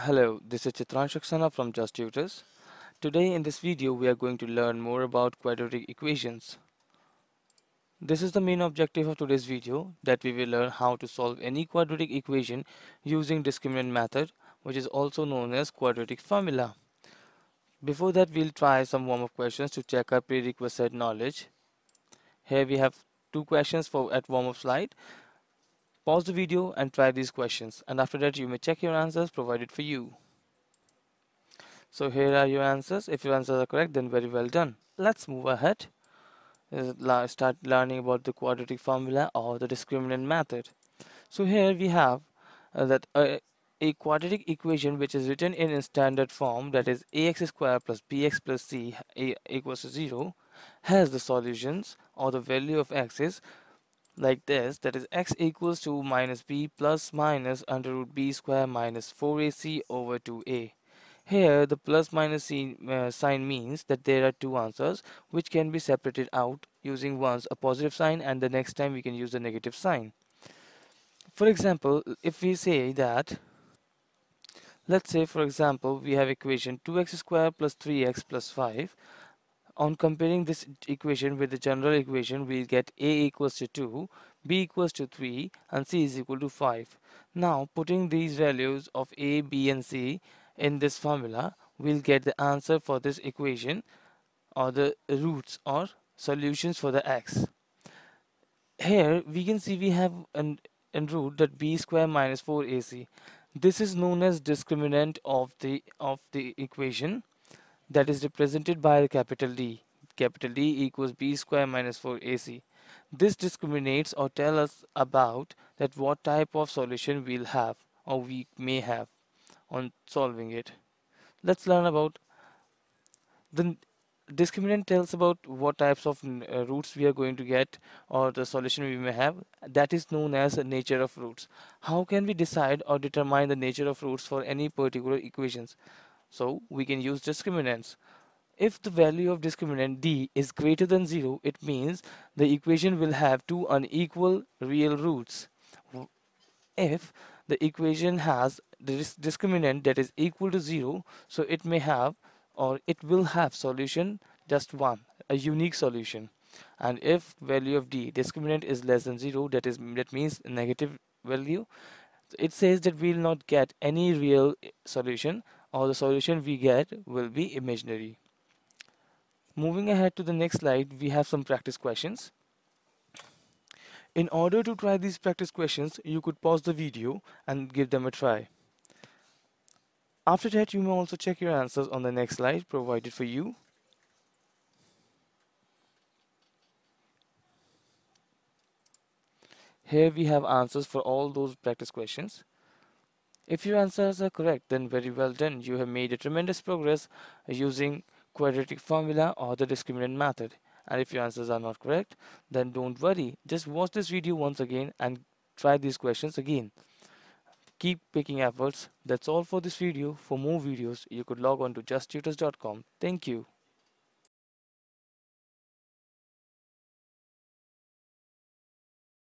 Hello, this is Saxena from Just Tutors. Today in this video we are going to learn more about quadratic equations. This is the main objective of today's video, that we will learn how to solve any quadratic equation using discriminant method, which is also known as quadratic formula. Before that, we'll try some warm-up questions to check our prerequisite knowledge. Here we have two questions for at warm-up slide. Pause the video and try these questions, and after that you may check your answers provided for you. So here are your answers. If your answers are correct, then very well done. Let's move ahead. Start learning about the quadratic formula or the discriminant method. So here we have that a quadratic equation which is written in standard form, that is ax squared plus bx plus c equals to 0, has the solutions or the value of x is like this, that is x equals to minus b plus minus under root b square minus 4ac over 2a. Here the plus minus sign means that there are two answers which can be separated out using once a positive sign and the next time we can use the negative sign. For example, if we say that, let's say for example we have equation 2x squared plus 3x plus 5. On comparing this equation with the general equation, we'll get a equals to 2, b equals to 3 and c is equal to 5. Now putting these values of a, b and c in this formula, we'll get the answer for this equation or the roots or solutions for the x. Here we can see we have an root that b square minus 4ac. This is known as discriminant of the equation, that is represented by the capital D. Capital D equals b square minus 4ac. This discriminates or tell us about that what type of solution we'll have or we may have on solving it. Let's learn about the discriminant. Tells about what types of roots we are going to get or the solution we may have. That is known as the nature of roots. How can we decide or determine the nature of roots for any particular equations? So we can use discriminants. If the value of discriminant d is greater than 0, it means the equation will have two unequal real roots. If the equation has the discriminant that is equal to 0, so it may have or it will have solution just one, a unique solution. And if value of d discriminant is less than 0, that means negative value, it says that we will not get any real solution, or the solution we get will be imaginary. Moving ahead to the next slide, we have some practice questions. In order to try these practice questions, you could pause the video and give them a try. After that, you may also check your answers on the next slide provided for you. Here we have answers for all those practice questions. If your answers are correct, then very well done. You have made a tremendous progress using quadratic formula or the discriminant method. And if your answers are not correct, then don't worry. Just watch this video once again and try these questions again. Keep making efforts. That's all for this video. For more videos, you could log on to justtutors.com. Thank you.